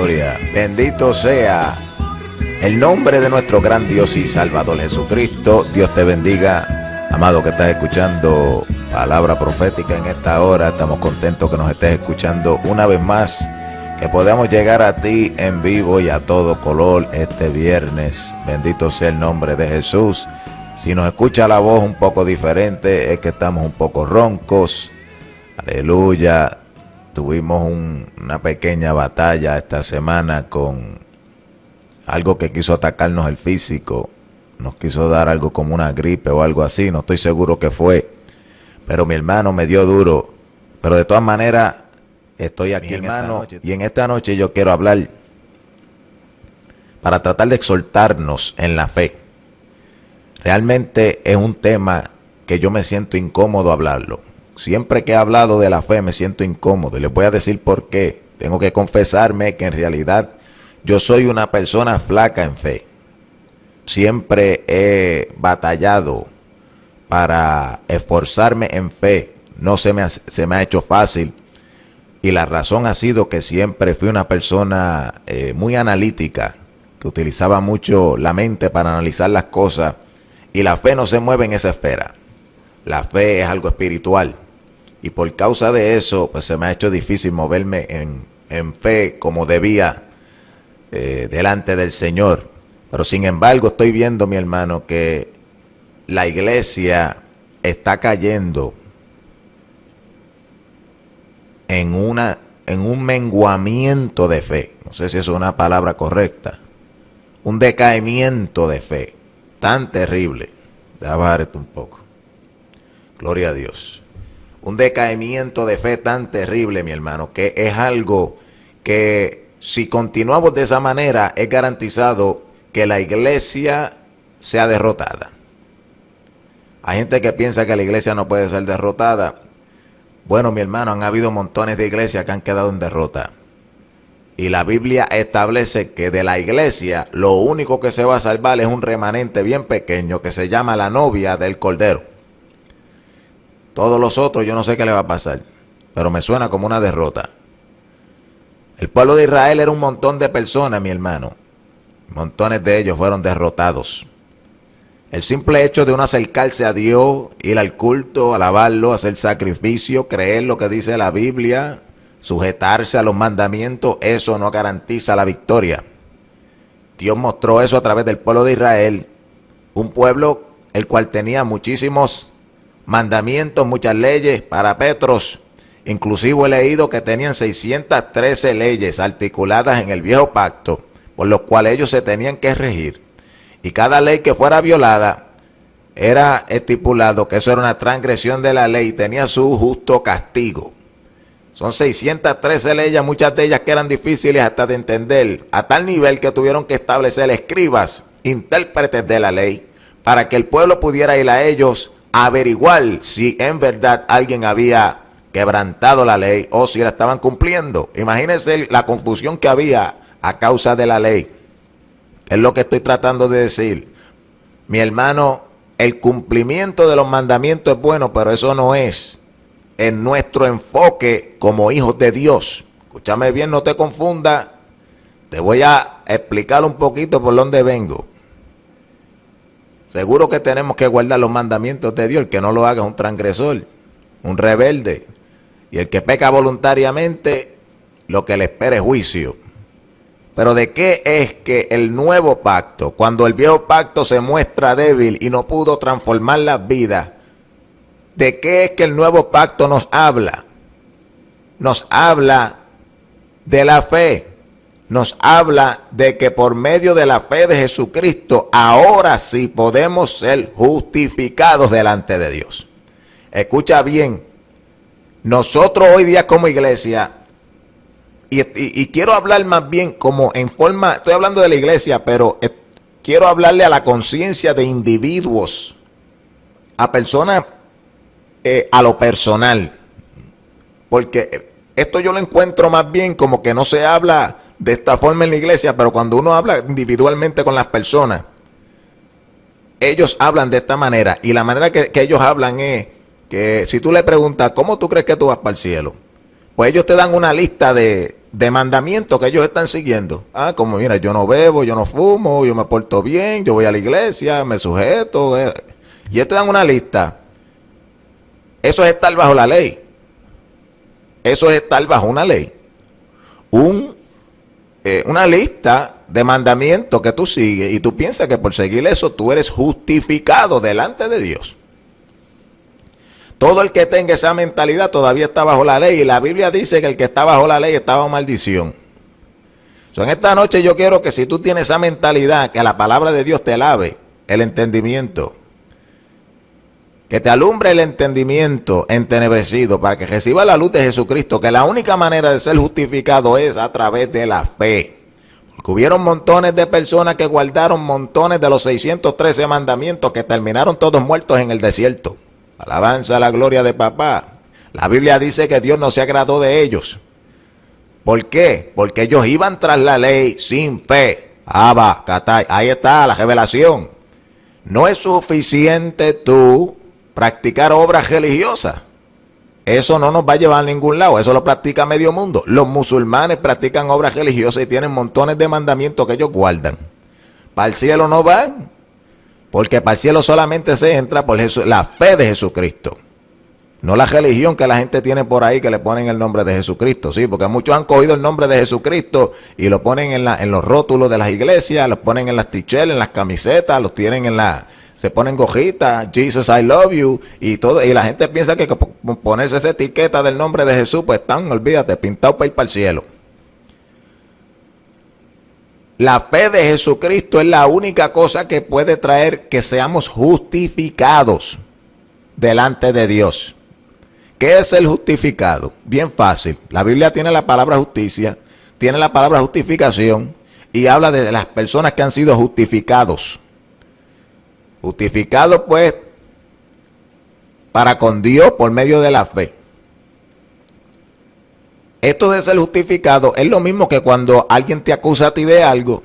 gloria. Bendito sea el nombre de nuestro gran Dios y Salvador Jesucristo. Dios te bendiga, amado que estás escuchando palabra profética en esta hora. Estamos contentos que nos estés escuchando una vez más, que podamos llegar a ti en vivo y a todo color este viernes. Bendito sea el nombre de Jesús. Si nos escucha la voz un poco diferente, es que estamos un poco roncos. Aleluya. Tuvimos una pequeña batalla esta semana con algo que quiso atacarnos el físico. Nos quiso dar algo como una gripe o algo así. No estoy seguro qué fue. Pero mi hermano me dio duro. Pero de todas maneras, estoy aquí, hermano. Y en esta noche yo quiero hablar para tratar de exhortarnos en la fe. Realmente es un tema que yo me siento incómodo hablarlo. Siempre que he hablado de la fe me siento incómodo y les voy a decir por qué. Tengo que confesarme que en realidad yo soy una persona flaca en fe. Siempre he batallado para esforzarme en fe. No se me ha hecho fácil y la razón ha sido que siempre fui una persona muy analítica, que utilizaba mucho la mente para analizar las cosas, y la fe no se mueve en esa esfera. La fe es algo espiritual. Y por causa de eso, pues se me ha hecho difícil moverme en fe como debía delante del Señor. Pero sin embargo, estoy viendo, mi hermano, que la iglesia está cayendo en un menguamiento de fe. No sé si eso es una palabra correcta. Un decaimiento de fe tan terrible. Déjame bajar esto un poco. Gloria a Dios. Un decaimiento de fe tan terrible, mi hermano, que es algo que si continuamos de esa manera es garantizado que la iglesia sea derrotada. Hay gente que piensa que la iglesia no puede ser derrotada. Bueno, mi hermano, han habido montones de iglesias que han quedado en derrota. Y la Biblia establece que de la iglesia lo único que se va a salvar es un remanente bien pequeño que se llama la novia del Cordero. Todos los otros yo no sé qué le va a pasar, pero me suena como una derrota. El pueblo de Israel era un montón de personas, mi hermano. Montones de ellos fueron derrotados. El simple hecho de uno acercarse a Dios, ir al culto, alabarlo, hacer sacrificio, creer lo que dice la Biblia, sujetarse a los mandamientos, eso no garantiza la victoria. Dios mostró eso a través del pueblo de Israel, un pueblo el cual tenía muchísimos mandamientos, muchas leyes, parapetros. Inclusive he leído que tenían 613 leyes articuladas en el viejo pacto, por los cuales ellos se tenían que regir. Y cada ley que fuera violada, era estipulado que eso era una transgresión de la ley y tenía su justo castigo. Son 613 leyes, muchas de ellas que eran difíciles hasta de entender, a tal nivel que tuvieron que establecer escribas, intérpretes de la ley, para que el pueblo pudiera ir a ellos a averiguar si en verdad alguien había quebrantado la ley o si la estaban cumpliendo. Imagínense la confusión que había a causa de la ley. Es lo que estoy tratando de decir. Mi hermano, el cumplimiento de los mandamientos es bueno, pero eso no es en nuestro enfoque como hijos de Dios. Escúchame bien, no te confundas. Te voy a explicar un poquito por dónde vengo. Seguro que tenemos que guardar los mandamientos de Dios. El que no lo haga es un transgresor, un rebelde. Y el que peca voluntariamente, lo que le espera es juicio. Pero ¿de qué es que el nuevo pacto, cuando el viejo pacto se muestra débil y no pudo transformar las vidas, de qué es que el nuevo pacto nos habla? Nos habla de la fe. Nos habla de que por medio de la fe de Jesucristo, ahora sí podemos ser justificados delante de Dios. Escucha bien, nosotros hoy día como iglesia, y quiero hablar más bien como en forma, estoy hablando de la iglesia, pero quiero hablarle a la conciencia de individuos, a personas, a lo personal, porque esto yo lo encuentro más bien como que no se habla de esta forma en la iglesia, pero cuando uno habla individualmente con las personas, ellos hablan de esta manera, y la manera que ellos hablan es que si tú le preguntas, ¿cómo tú crees que tú vas para el cielo? Pues ellos te dan una lista de de mandamientos que ellos están siguiendo. Ah, como mira, yo no bebo, yo no fumo, yo me porto bien, yo voy a la iglesia, me sujeto. Y ellos te dan una lista. Eso es estar bajo la ley. Eso es estar bajo una ley. Una lista de mandamientos que tú sigues y tú piensas que por seguir eso tú eres justificado delante de Dios. Todo el que tenga esa mentalidad todavía está bajo la ley, y la Biblia dice que el que está bajo la ley está bajo maldición. En esta noche yo quiero que si tú tienes esa mentalidad, que la palabra de Dios te lave el entendimiento, que te alumbre el entendimiento entenebrecido para que reciba la luz de Jesucristo, que la única manera de ser justificado es a través de la fe. Porque hubieron montones de personas que guardaron montones de los 613 mandamientos que terminaron todos muertos en el desierto. Alabanza a la gloria de papá. La Biblia dice que Dios no se agradó de ellos. ¿Por qué? Porque ellos iban tras la ley sin fe. Abba, Katay. Ahí está la revelación. No es suficiente tú practicar obras religiosas. Eso no nos va a llevar a ningún lado. Eso lo practica medio mundo. Los musulmanes practican obras religiosas y tienen montones de mandamientos que ellos guardan. Para el cielo no van. Porque para el cielo solamente se entra por la fe de Jesucristo. No la religión que la gente tiene por ahí que le ponen el nombre de Jesucristo. Sí, porque muchos han cogido el nombre de Jesucristo y lo ponen en los rótulos de las iglesias, los ponen en las t-shirts, en las camisetas, los tienen se ponen gojitas, Jesus I love you, y todo, y la gente piensa que por ponerse esa etiqueta del nombre de Jesús, pues están, olvídate, pintados para ir para el cielo. La fe de Jesucristo es la única cosa que puede traer que seamos justificados delante de Dios. ¿Qué es el justificado? Bien fácil. La Biblia tiene la palabra justicia, tiene la palabra justificación y habla de las personas que han sido justificados. Justificados pues para con Dios por medio de la fe. Esto de ser justificado es lo mismo que cuando alguien te acusa a ti de algo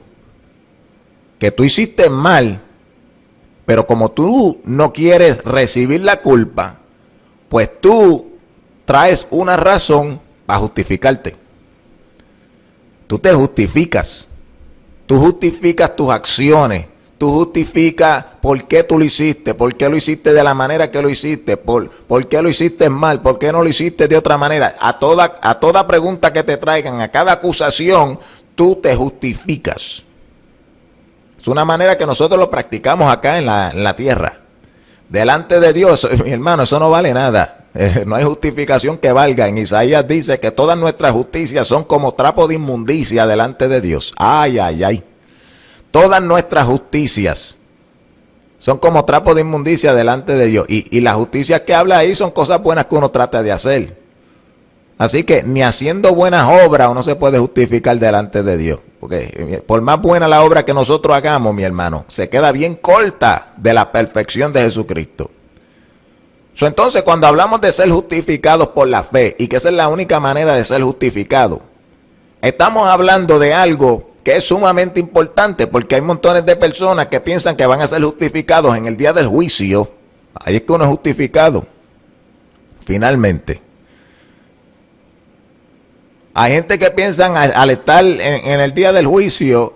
que tú hiciste mal, pero como tú no quieres recibir la culpa, pues tú traes una razón para justificarte. Tú te justificas. Tú justificas tus acciones. Tú justificas por qué tú lo hiciste de la manera que lo hiciste, por qué lo hiciste mal, por qué no lo hiciste de otra manera. A toda pregunta que te traigan, a cada acusación, tú te justificas. Es una manera que nosotros lo practicamos acá en la tierra. Delante de Dios, mi hermano, eso no vale nada. No hay justificación que valga. En Isaías dice que todas nuestras justicias son como trapo de inmundicia delante de Dios. Ay, ay, ay. Todas nuestras justicias son como trapo de inmundicia delante de Dios. Y las justicias que habla ahí son cosas buenas que uno trata de hacer. Así que ni haciendo buenas obras uno se puede justificar delante de Dios. Porque por más buena la obra que nosotros hagamos, mi hermano, se queda bien corta de la perfección de Jesucristo. Entonces, cuando hablamos de ser justificados por la fe, y que esa es la única manera de ser justificado, estamos hablando de algo que es sumamente importante, porque hay montones de personas que piensan que van a ser justificados en el día del juicio. Ahí es que uno es justificado, finalmente. Hay gente que piensan al estar en el día del juicio,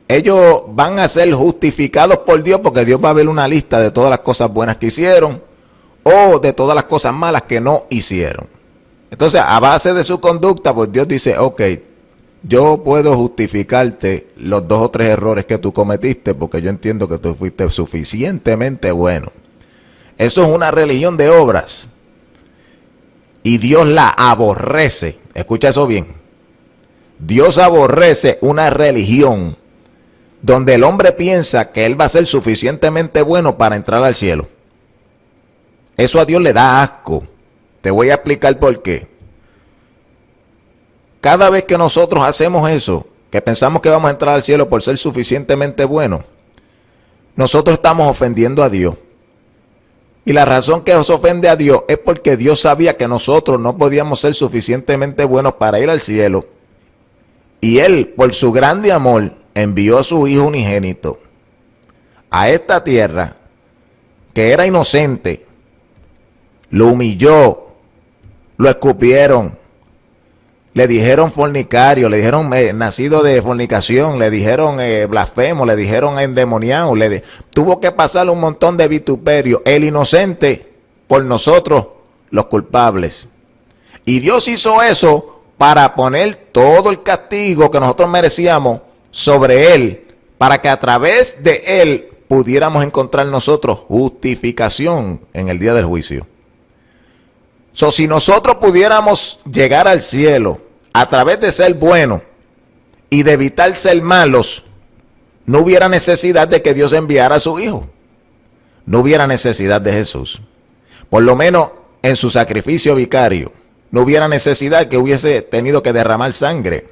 ellos van a ser justificados por Dios, porque Dios va a ver una lista de todas las cosas buenas que hicieron, o de todas las cosas malas que no hicieron. Entonces, a base de su conducta, pues Dios dice, ok, yo puedo justificarte los 2 o 3 errores que tú cometiste, porque yo entiendo que tú fuiste suficientemente bueno. Eso es una religión de obras. Y Dios la aborrece. Escucha eso bien. Dios aborrece una religión donde el hombre piensa que él va a ser suficientemente bueno para entrar al cielo. Eso a Dios le da asco. Te voy a explicar por qué. Cada vez que nosotros hacemos eso, que pensamos que vamos a entrar al cielo por ser suficientemente buenos, nosotros estamos ofendiendo a Dios. Y la razón que nos ofende a Dios es porque Dios sabía que nosotros no podíamos ser suficientemente buenos para ir al cielo. Y Él, por su grande amor, envió a su Hijo unigénito a esta tierra, que era inocente, lo humilló, lo escupieron, Le dijeron fornicario, le dijeron nacido de fornicación, le dijeron blasfemo, le dijeron endemoniado, tuvo que pasar un montón de vituperio. El inocente por nosotros, los culpables. Y Dios hizo eso para poner todo el castigo que nosotros merecíamos sobre él, para que a través de él pudiéramos encontrar nosotros justificación en el día del juicio. Si nosotros pudiéramos llegar al cielo a través de ser buenos y de evitar ser malos, no hubiera necesidad de que Dios enviara a su Hijo. No hubiera necesidad de Jesús. Por lo menos en su sacrificio vicario. No hubiera necesidad que hubiese tenido que derramar sangre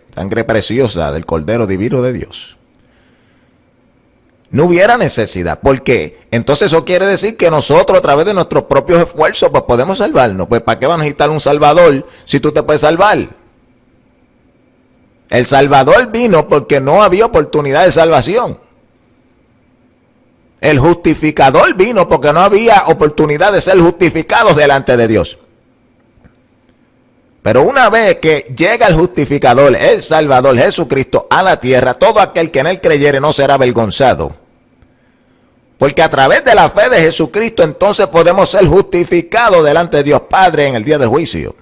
preciosa del Cordero Divino de Dios. No hubiera necesidad. ¿Por qué? Entonces eso quiere decir que nosotros a través de nuestros propios esfuerzos pues podemos salvarnos. Pues ¿para qué van a necesitar un Salvador si tú te puedes salvar? El Salvador vino porque no había oportunidad de salvación. El justificador vino porque no había oportunidad de ser justificados delante de Dios. Pero una vez que llega el justificador, el Salvador, Jesucristo, a la tierra, todo aquel que en él creyere no será avergonzado. Porque a través de la fe de Jesucristo entonces podemos ser justificados delante de Dios Padre en el día del juicio.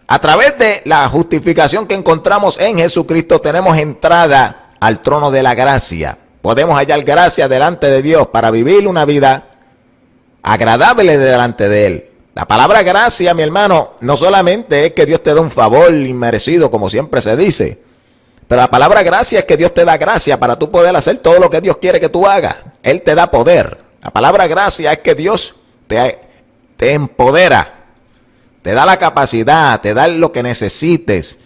A través de la justificación que encontramos en Jesucristo tenemos entrada al trono de la gracia. Podemos hallar gracia delante de Dios para vivir una vida agradable delante de Él. La palabra gracia, mi hermano, no solamente es que Dios te da un favor inmerecido, como siempre se dice, pero la palabra gracia es que Dios te da gracia para tú poder hacer todo lo que Dios quiere que tú hagas. Él te da poder. La palabra gracia es que Dios te empodera, te da la capacidad, te da lo que necesites.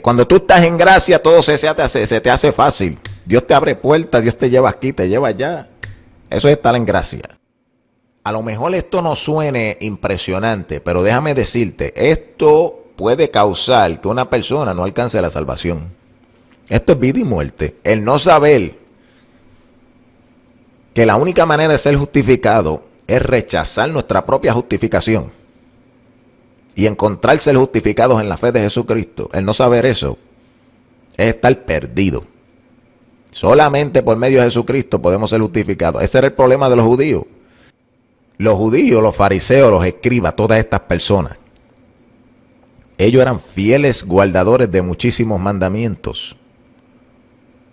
Cuando tú estás en gracia, todo se te hace fácil. Dios te abre puertas, Dios te lleva aquí, te lleva allá. Eso es estar en gracia. A lo mejor esto no suene impresionante, pero déjame decirte, esto puede causar que una persona no alcance la salvación. Esto es vida y muerte. El no saber que la única manera de ser justificado es rechazar nuestra propia justificación y encontrar ser justificados en la fe de Jesucristo. El no saber eso es estar perdido. Solamente por medio de Jesucristo podemos ser justificados. Ese era el problema de los judíos. Los judíos, los fariseos, los escribas, todas estas personas, ellos eran fieles guardadores de muchísimos mandamientos.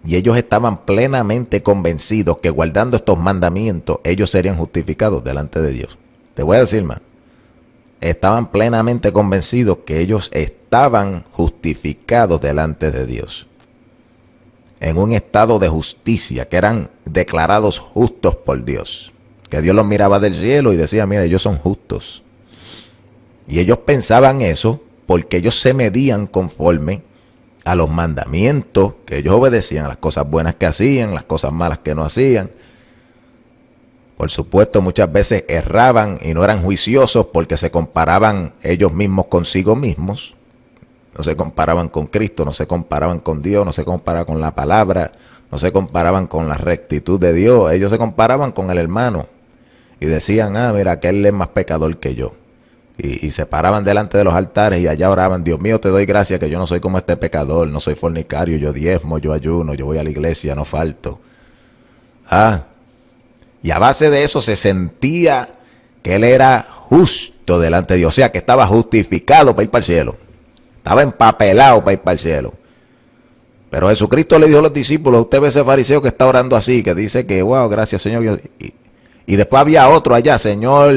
Y ellos estaban plenamente convencidos que guardando estos mandamientos, ellos serían justificados delante de Dios. Te voy a decir más. Estaban plenamente convencidos que ellos estaban justificados delante de Dios. En un estado de justicia, que eran declarados justos por Dios. Que Dios los miraba del cielo y decía, mira, ellos son justos. Y ellos pensaban eso porque ellos se medían conforme a los mandamientos que ellos obedecían, a las cosas buenas que hacían, las cosas malas que no hacían. Por supuesto, muchas veces erraban y no eran juiciosos porque se comparaban ellos mismos consigo mismos. No se comparaban con Cristo, no se comparaban con Dios, no se comparaban con la palabra, no se comparaban con la rectitud de Dios. Ellos se comparaban con el hermano y decían, mira, aquel es más pecador que yo. Y se paraban delante de los altares y allá oraban, Dios mío, te doy gracias que yo no soy como este pecador, no soy fornicario, yo diezmo, yo ayuno, yo voy a la iglesia, no falto. Y a base de eso se sentía que él era justo delante de Dios, o sea, que estaba justificado para ir para el cielo. Estaba empapelado para ir para el cielo. Pero Jesucristo le dijo a los discípulos, usted ve ese fariseo que está orando así, que dice que, wow, gracias Señor. Y después había otro allá, Señor,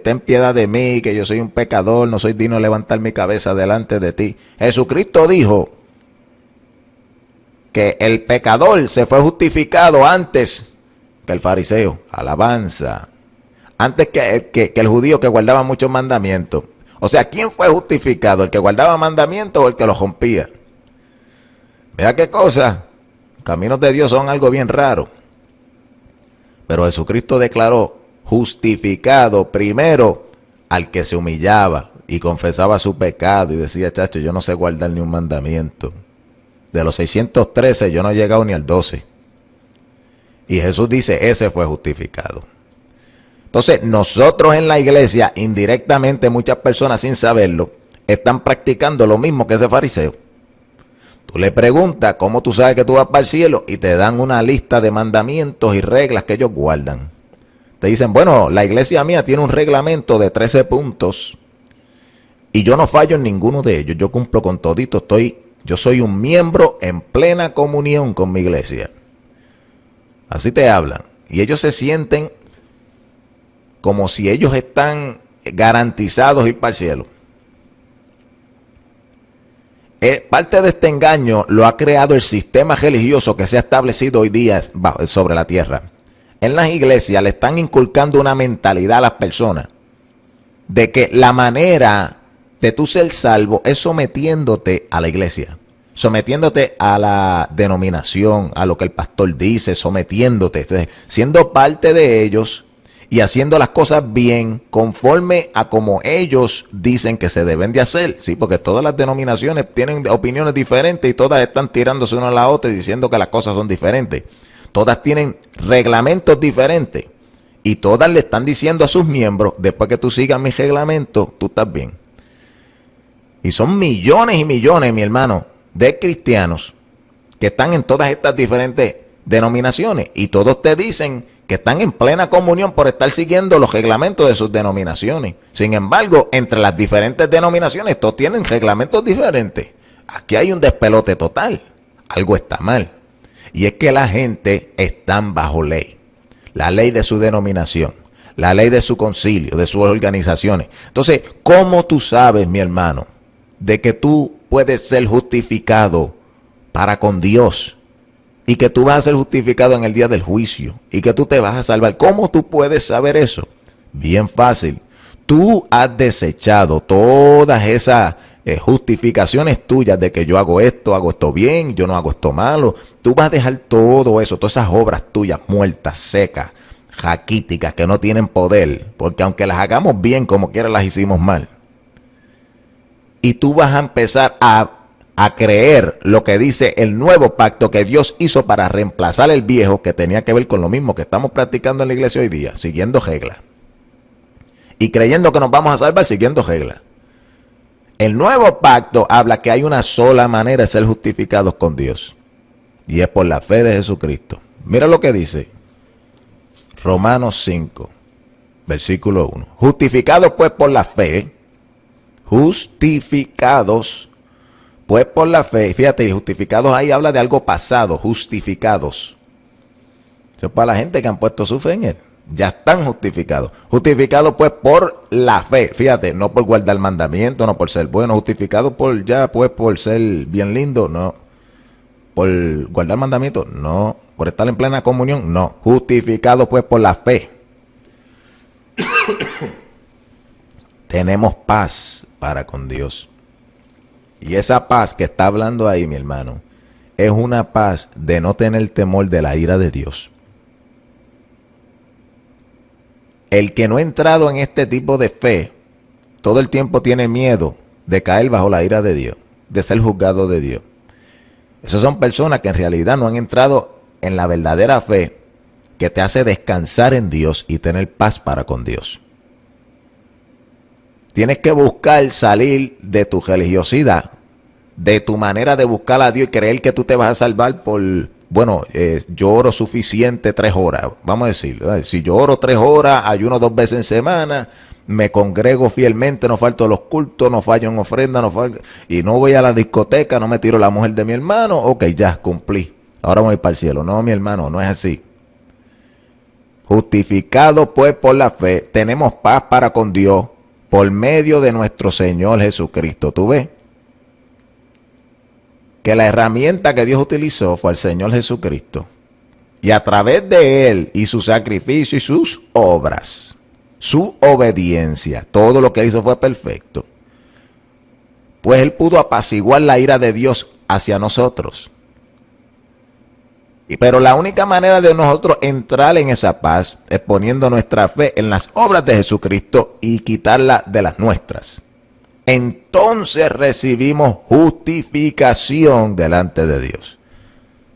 ten piedad de mí, que yo soy un pecador, no soy digno de levantar mi cabeza delante de ti. Jesucristo dijo que el pecador se fue justificado antes que el fariseo. Alabanza. Antes que el judío que guardaba muchos mandamientos. O sea, ¿quién fue justificado? ¿El que guardaba mandamientos o el que los rompía? Mira qué cosa. Los caminos de Dios son algo bien raro. Pero Jesucristo declaró justificado primero al que se humillaba y confesaba su pecado y decía, chacho, yo no sé guardar ni un mandamiento. De los 613 yo no he llegado ni al 12. Y Jesús dice, ese fue justificado. Entonces, nosotros en la iglesia, indirectamente, muchas personas sin saberlo, están practicando lo mismo que ese fariseo. Tú le preguntas cómo tú sabes que tú vas para el cielo y te dan una lista de mandamientos y reglas que ellos guardan. Te dicen, bueno, la iglesia mía tiene un reglamento de 13 puntos y yo no fallo en ninguno de ellos. Yo cumplo con todito. Yo soy un miembro en plena comunión con mi iglesia. Así te hablan. Y ellos se sienten como si ellos están garantizados ir para el cielo. Parte de este engaño lo ha creado el sistema religioso que se ha establecido hoy día sobre la tierra. En las iglesias le están inculcando una mentalidad a las personas de que la manera de tú ser salvo es sometiéndote a la iglesia, sometiéndote a la denominación, a lo que el pastor dice, sometiéndote, siendo parte de ellos y haciendo las cosas bien conforme a como ellos dicen que se deben de hacer. Sí, porque todas las denominaciones tienen opiniones diferentes y todas están tirándose una a la otra y diciendo que las cosas son diferentes. Todas tienen reglamentos diferentes y todas le están diciendo a sus miembros, después que tú sigas mis reglamentos, tú estás bien. Y son millones y millones, mi hermano, de cristianos que están en todas estas diferentes denominaciones y todos te dicen que están en plena comunión por estar siguiendo los reglamentos de sus denominaciones. Sin embargo, entre las diferentes denominaciones, todos tienen reglamentos diferentes. Aquí hay un despelote total. Algo está mal. Y es que la gente está bajo ley. La ley de su denominación, la ley de su concilio, de sus organizaciones. Entonces, ¿cómo tú sabes, mi hermano, de que tú puedes ser justificado para con Dios? Y que tú vas a ser justificado en el día del juicio. Y que tú te vas a salvar. ¿Cómo tú puedes saber eso? Bien fácil. Tú has desechado todas esas justificaciones tuyas de que yo hago esto bien, yo no hago esto malo. Tú vas a dejar todo eso, todas esas obras tuyas muertas, secas, raquíticas, que no tienen poder. Porque aunque las hagamos bien, como quiera las hicimos mal. Y tú vas a empezar a creer lo que dice el nuevo pacto que Dios hizo para reemplazar el viejo, que tenía que ver con lo mismo que estamos practicando en la iglesia hoy día, siguiendo reglas. Y creyendo que nos vamos a salvar siguiendo reglas. El nuevo pacto habla que hay una sola manera de ser justificados con Dios. Y es por la fe de Jesucristo. Mira lo que dice Romanos 5, versículo 1. Justificados pues por la fe. Justificados pues por la fe. Fíjate, justificados ahí habla de algo pasado. Justificados. Eso es para la gente que han puesto su fe en Él. Ya están justificados. Justificados pues por la fe. Fíjate, no por guardar el mandamiento, no por ser bueno. Justificados por ser bien lindo, no. Por guardar el mandamiento, no. Por estar en plena comunión, no. Justificados pues por la fe. Tenemos paz para con Dios. Y esa paz que está hablando ahí, mi hermano, es una paz de no tener temor de la ira de Dios. El que no ha entrado en este tipo de fe, todo el tiempo tiene miedo de caer bajo la ira de Dios, de ser juzgado de Dios. Esas son personas que en realidad no han entrado en la verdadera fe que te hace descansar en Dios y tener paz para con Dios. Tienes que buscar salir de tu religiosidad, de tu manera de buscar a Dios y creer que tú te vas a salvar por, yo oro suficiente 3 horas. Vamos a decir, si yo oro 3 horas, ayuno 2 veces en semana, me congrego fielmente, no falto a los cultos, no fallo en ofrenda, y no voy a la discoteca, no me tiro la mujer de mi hermano, ok, ya, cumplí. Ahora voy para el cielo. No, mi hermano, no es así. Justificado pues por la fe, tenemos paz para con Dios por medio de nuestro Señor Jesucristo. ¿Tú ves? Que la herramienta que Dios utilizó fue el Señor Jesucristo. Y a través de Él y su sacrificio y sus obras, su obediencia, todo lo que hizo fue perfecto. Pues Él pudo apaciguar la ira de Dios hacia nosotros. Pero la única manera de nosotros entrar en esa paz es poniendo nuestra fe en las obras de Jesucristo y quitarla de las nuestras. Entonces recibimos justificación delante de Dios.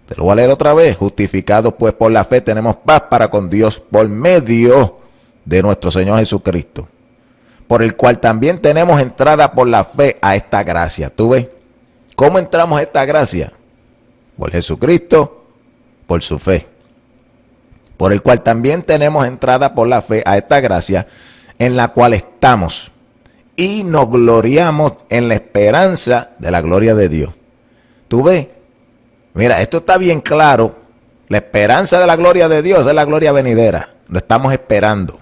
Te lo voy a leer otra vez. Justificados pues por la fe tenemos paz para con Dios por medio de nuestro Señor Jesucristo. por el cual también tenemos entrada por la fe a esta gracia. ¿Tú ves? ¿Cómo entramos a esta gracia? Por Jesucristo, por su fe. Por el cual también tenemos entrada por la fe a esta gracia, en la cual estamos y nos gloriamos en la esperanza de la gloria de Dios. ¿Tú ves? Mira, esto está bien claro. La esperanza de la gloria de Dios es la gloria venidera. Lo estamos esperando.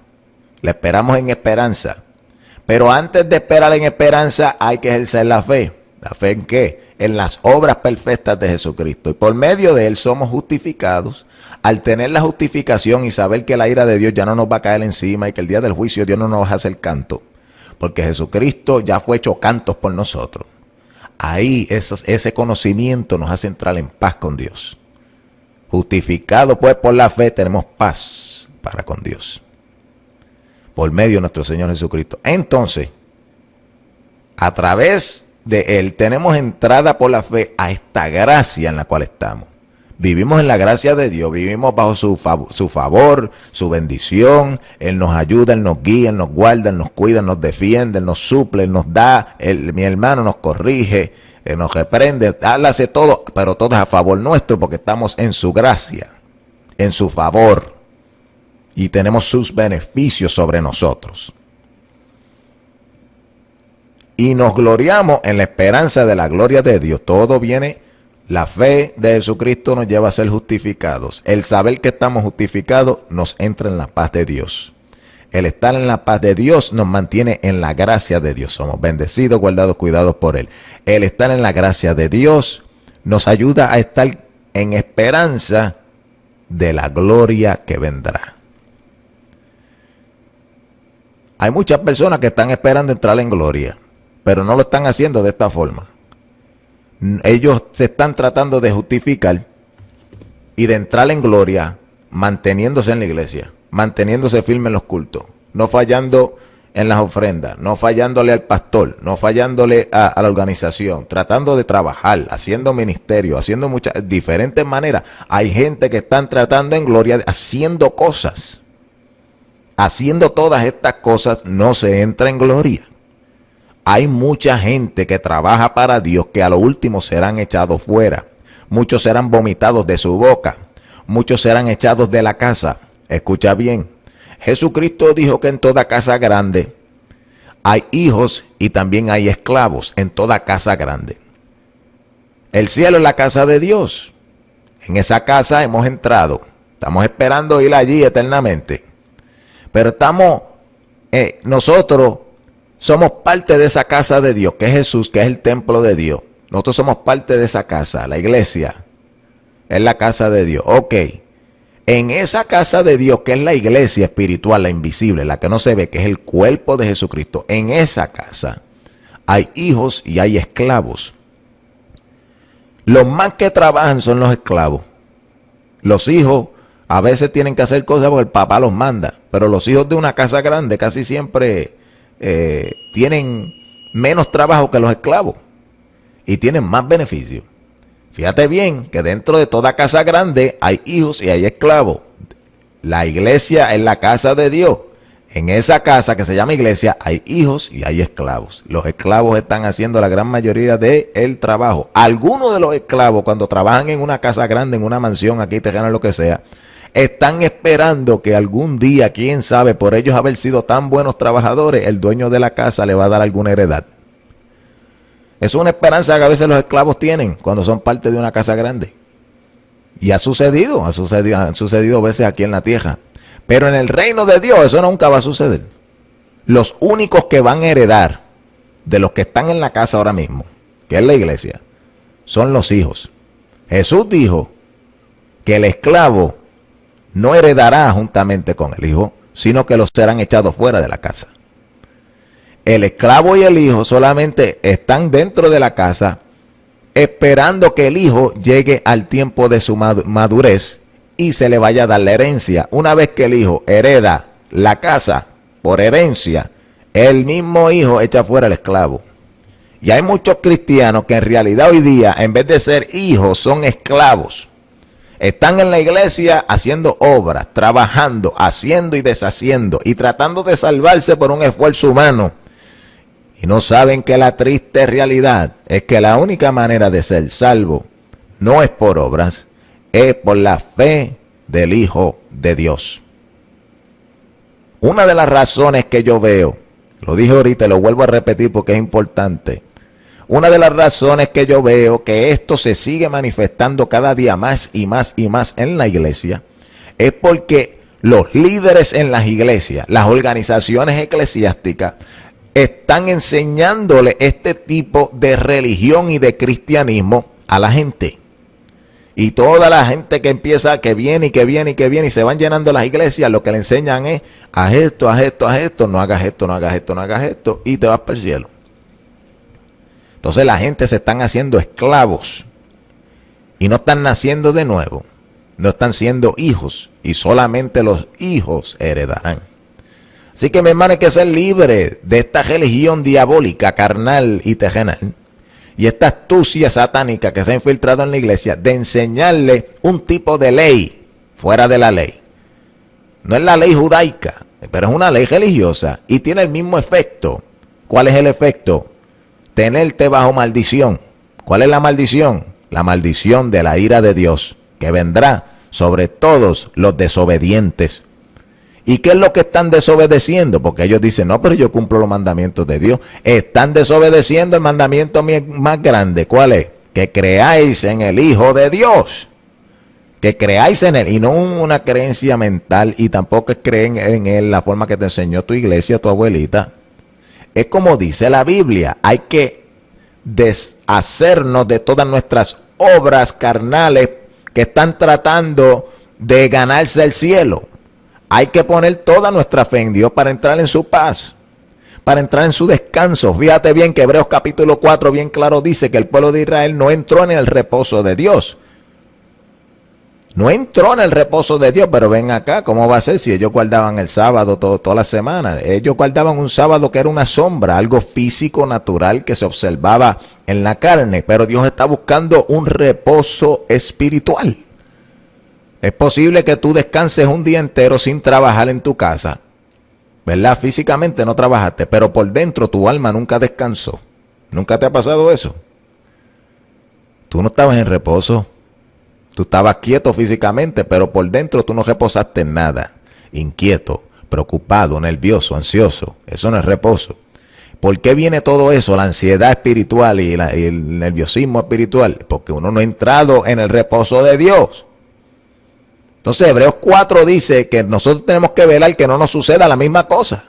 La esperamos en esperanza. Pero antes de esperar en esperanza hay que ejercer la fe. ¿La fe en qué? En las obras perfectas de Jesucristo. Y por medio de Él somos justificados. Al tener la justificación y saber que la ira de Dios ya no nos va a caer encima y que el día del juicio Dios no nos va a hacer canto. Porque Jesucristo ya fue hecho cantos por nosotros. Ahí ese conocimiento nos hace entrar en paz con Dios. Justificado pues por la fe tenemos paz para con Dios. Por medio de nuestro Señor Jesucristo. Entonces, a través de Él tenemos entrada por la fe a esta gracia en la cual estamos. Vivimos en la gracia de Dios, vivimos bajo su favor, su bendición. Él nos ayuda, Él nos guía, Él nos guarda, Él nos cuida, Él nos defiende, Él nos suple, Él nos da, mi hermano nos corrige, Él nos reprende, Él hace todo, pero todo es a favor nuestro porque estamos en su gracia, en su favor y tenemos sus beneficios sobre nosotros. Y nos gloriamos en la esperanza de la gloria de Dios. Todo viene. La fe de Jesucristo nos lleva a ser justificados. El saber que estamos justificados nos entra en la paz de Dios. El estar en la paz de Dios nos mantiene en la gracia de Dios. Somos bendecidos, guardados, cuidados por Él. El estar en la gracia de Dios nos ayuda a estar en esperanza de la gloria que vendrá. Hay muchas personas que están esperando entrar en gloria, pero no lo están haciendo de esta forma. Ellos se están tratando de justificar y de entrar en gloria manteniéndose en la iglesia, manteniéndose firme en los cultos, no fallando en las ofrendas, no fallándole al pastor, no fallándole a la organización, tratando de trabajar, haciendo ministerio, haciendo muchas diferentes maneras. Hay gente que están tratando en gloria, haciendo cosas. Haciendo todas estas cosas no se entra en gloria. Hay mucha gente que trabaja para Dios que a lo último serán echados fuera. Muchos serán vomitados de su boca. Muchos serán echados de la casa. Escucha bien. Jesucristo dijo que en toda casa grande hay hijos y también hay esclavos. En toda casa grande. El cielo es la casa de Dios. En esa casa hemos entrado. Estamos esperando ir allí eternamente. Pero estamos, nosotros somos parte de esa casa de Dios, que es Jesús, que es el templo de Dios. Nosotros somos parte de esa casa, la iglesia. Es la casa de Dios. Ok. En esa casa de Dios, que es la iglesia espiritual, la invisible, la que no se ve, que es el cuerpo de Jesucristo, en esa casa hay hijos y hay esclavos. Los más que trabajan son los esclavos. Los hijos a veces tienen que hacer cosas porque el papá los manda, pero los hijos de una casa grande casi siempre tienen menos trabajo que los esclavos y tienen más beneficios. Fíjate bien que dentro de toda casa grande hay hijos y hay esclavos. La iglesia es la casa de Dios. En esa casa que se llama iglesia hay hijos y hay esclavos. Los esclavos están haciendo la gran mayoría del trabajo. Algunos de los esclavos, cuando trabajan en una casa grande, en una mansión, aquí terrena, lo que sea, están esperando que algún día, quién sabe, por ellos haber sido tan buenos trabajadores, el dueño de la casa le va a dar alguna heredad. Es una esperanza que a veces los esclavos tienen cuando son parte de una casa grande. Y ha sucedido veces aquí en la tierra. Pero en el reino de Dios eso nunca va a suceder. Los únicos que van a heredar de los que están en la casa ahora mismo, que es la iglesia, son los hijos. Jesús dijo que el esclavo no heredará juntamente con el hijo, sino que los serán echados fuera de la casa. El esclavo y el hijo solamente están dentro de la casa esperando que el hijo llegue al tiempo de su madurez y se le vaya a dar la herencia. Una vez que el hijo hereda la casa por herencia, el mismo hijo echa fuera al esclavo. Y hay muchos cristianos que en realidad hoy día, en vez de ser hijos, son esclavos. Están en la iglesia haciendo obras, trabajando, haciendo y deshaciendo y tratando de salvarse por un esfuerzo humano. Y no saben que la triste realidad es que la única manera de ser salvo no es por obras, es por la fe del Hijo de Dios. Una de las razones que yo veo, lo dije ahorita y lo vuelvo a repetir porque es importante, una de las razones que yo veo que esto se sigue manifestando cada día más y más y más en la iglesia, es porque los líderes en las iglesias, las organizaciones eclesiásticas, están enseñándole este tipo de religión y de cristianismo a la gente. Y toda la gente que empieza, que viene y que viene y que viene y se van llenando las iglesias, lo que le enseñan es, haz esto, haz esto, haz esto, no hagas esto, no hagas esto, no hagas esto, y te vas para el cielo. Entonces la gente se están haciendo esclavos y no están naciendo de nuevo, no están siendo hijos, y solamente los hijos heredarán. Así que mi hermano, hay que ser libre de esta religión diabólica, carnal y terrenal, y esta astucia satánica que se ha infiltrado en la iglesia, de enseñarle un tipo de ley fuera de la ley. No es la ley judaica, pero es una ley religiosa y tiene el mismo efecto. ¿Cuál es el efecto? Tenerte bajo maldición. ¿Cuál es la maldición? La maldición de la ira de Dios, que vendrá sobre todos los desobedientes. ¿Y qué es lo que están desobedeciendo? Porque ellos dicen, no, pero yo cumplo los mandamientos de Dios. Están desobedeciendo el mandamiento más grande. ¿Cuál es? Que creáis en el Hijo de Dios. Que creáis en Él. Y no una creencia mental, y tampoco es creer en Él la forma que te enseñó tu iglesia, tu abuelita. Es como dice la Biblia, hay que deshacernos de todas nuestras obras carnales que están tratando de ganarse el cielo. Hay que poner toda nuestra fe en Dios para entrar en su paz, para entrar en su descanso. Fíjate bien que Hebreos capítulo 4 bien claro dice que el pueblo de Israel no entró en el reposo de Dios. No entró en el reposo de Dios, pero ven acá, ¿cómo va a ser si ellos guardaban el sábado toda la semana? Ellos guardaban un sábado que era una sombra, algo físico, natural, que se observaba en la carne, pero Dios está buscando un reposo espiritual. Es posible que tú descanses un día entero sin trabajar en tu casa, ¿verdad? Físicamente no trabajaste, pero por dentro tu alma nunca descansó. ¿Nunca te ha pasado eso? Tú no estabas en reposo. Tú estabas quieto físicamente, pero por dentro tú no reposaste en nada. Inquieto, preocupado, nervioso, ansioso. Eso no es reposo. ¿Por qué viene todo eso? La ansiedad espiritual y el nerviosismo espiritual. Porque uno no ha entrado en el reposo de Dios. Entonces Hebreos 4 dice que nosotros tenemos que velar que no nos suceda la misma cosa.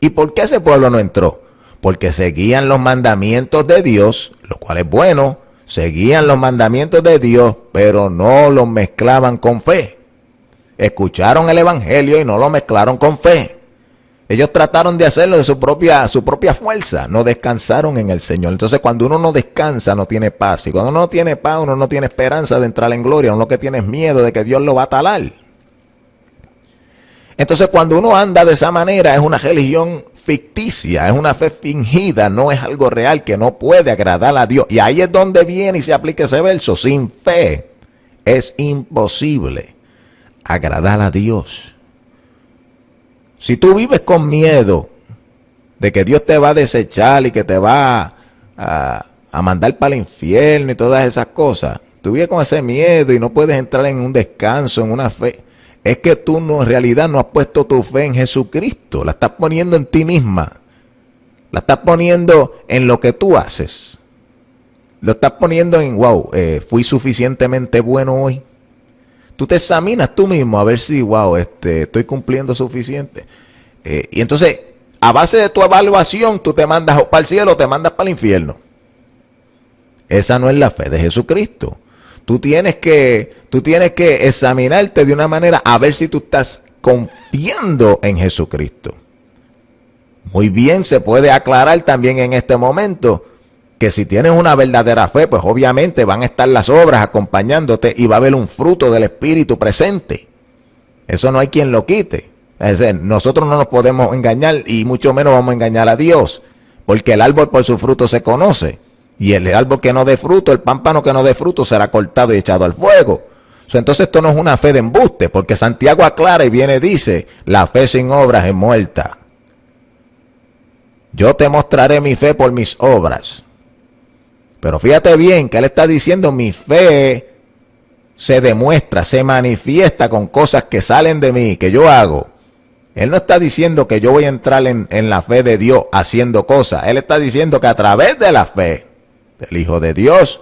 ¿Y por qué ese pueblo no entró? Porque seguían los mandamientos de Dios, lo cual es bueno. Seguían los mandamientos de Dios, pero no los mezclaban con fe. Escucharon el evangelio y no lo mezclaron con fe. Ellos trataron de hacerlo de su propia fuerza. No descansaron en el Señor. Entonces cuando uno no descansa, no tiene paz. Y cuando uno no tiene paz, uno no tiene esperanza de entrar en gloria. Uno lo que tiene es miedo de que Dios lo va a talar. Entonces cuando uno anda de esa manera, es una religión ficticia, es una fe fingida, no es algo real, que no puede agradar a Dios. Y ahí es donde viene y se aplica ese verso. Sin fe es imposible agradar a Dios. Si tú vives con miedo de que Dios te va a desechar y que te va a mandar para el infierno y todas esas cosas, tú vives con ese miedo y no puedes entrar en un descanso, en una fe, es que tú no, en realidad no has puesto tu fe en Jesucristo, la estás poniendo en ti misma, la estás poniendo en lo que tú haces, lo estás poniendo en, wow, fui suficientemente bueno hoy. Tú te examinas tú mismo a ver si, wow, estoy cumpliendo suficiente. Y entonces, a base de tu evaluación, tú te mandas para el cielo o te mandas para el infierno. Esa no es la fe de Jesucristo. Tú tienes que examinarte de una manera a ver si tú estás confiando en Jesucristo. Muy bien, se puede aclarar también en este momento que si tienes una verdadera fe, pues obviamente van a estar las obras acompañándote y va a haber un fruto del Espíritu presente. Eso no hay quien lo quite. Es decir, nosotros no nos podemos engañar y mucho menos vamos a engañar a Dios, porque el árbol por su fruto se conoce. Y el árbol que no dé fruto, el pámpano que no dé fruto, será cortado y echado al fuego. Entonces esto no es una fe de embuste, porque Santiago aclara y viene y dice, la fe sin obras es muerta. Yo te mostraré mi fe por mis obras. Pero fíjate bien que él está diciendo mi fe se demuestra, se manifiesta con cosas que salen de mí, que yo hago. Él no está diciendo que yo voy a entrar en la fe de Dios haciendo cosas. Él está diciendo que a través de la fe del Hijo de Dios,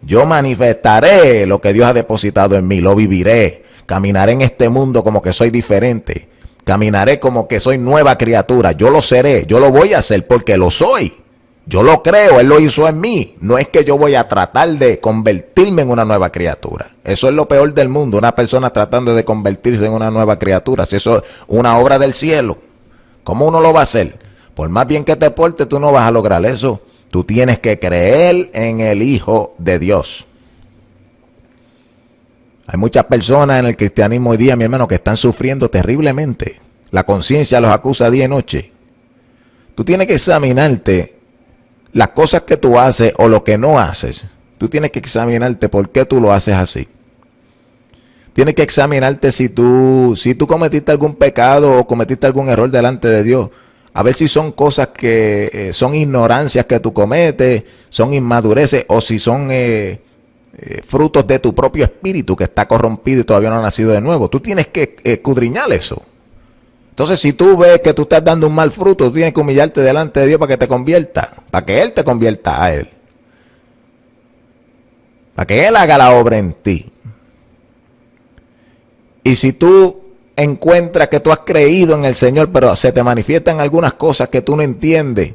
yo manifestaré lo que Dios ha depositado en mí, lo viviré. Caminaré en este mundo como que soy diferente. Caminaré como que soy nueva criatura. Yo lo seré, yo lo voy a hacer porque lo soy. Yo lo creo, Él lo hizo en mí. No es que yo voy a tratar de convertirme en una nueva criatura. Eso es lo peor del mundo, una persona tratando de convertirse en una nueva criatura. Si eso es una obra del cielo, ¿cómo uno lo va a hacer? Por más bien que te portes, tú no vas a lograr eso. Tú tienes que creer en el Hijo de Dios. Hay muchas personas en el cristianismo hoy día, mi hermano, que están sufriendo terriblemente. La conciencia los acusa día y noche. Tú tienes que examinarte las cosas que tú haces o lo que no haces. Tú tienes que examinarte por qué tú lo haces así. Tienes que examinarte si tú cometiste algún pecado o cometiste algún error delante de Dios. A ver si son cosas que son ignorancias que tú cometes, son inmadureces o si son frutos de tu propio espíritu que está corrompido y todavía no ha nacido de nuevo. Tú tienes que escudriñar eso. Entonces, si tú ves que tú estás dando un mal fruto, tú tienes que humillarte delante de Dios para que te convierta, para que Él te convierta a Él. Para que Él haga la obra en ti. Y si tú encuentras que tú has creído en el Señor, pero se te manifiestan algunas cosas que tú no entiendes,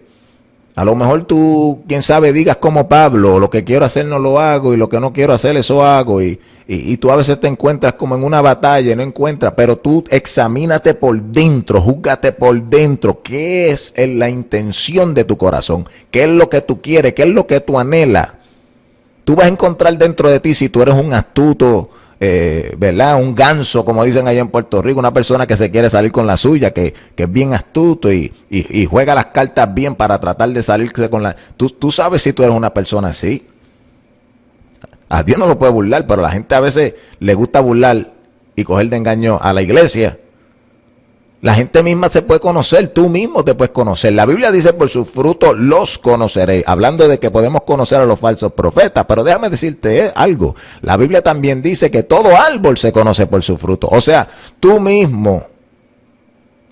a lo mejor tú, quién sabe, digas como Pablo, lo que quiero hacer no lo hago y lo que no quiero hacer eso hago. Y tú a veces te encuentras como en una batalla y no encuentras, pero tú examínate por dentro, júzgate por dentro. ¿Qué es la intención de tu corazón? ¿Qué es lo que tú quieres? ¿Qué es lo que tú anhelas? Tú vas a encontrar dentro de ti, si tú eres un astuto, ¿verdad? Un ganso, como dicen allá en Puerto Rico, una persona que se quiere salir con la suya, que es bien astuto y juega las cartas bien para tratar de salirse con la... Tú sabes si tú eres una persona así. A Dios no lo puede burlar, pero a la gente a veces le gusta burlar y coger de engaño a la iglesia. La gente misma se puede conocer, tú mismo te puedes conocer. La Biblia dice, por sus frutos los conoceréis. Hablando de que podemos conocer a los falsos profetas, pero déjame decirte algo. La Biblia también dice que todo árbol se conoce por su fruto. O sea, tú mismo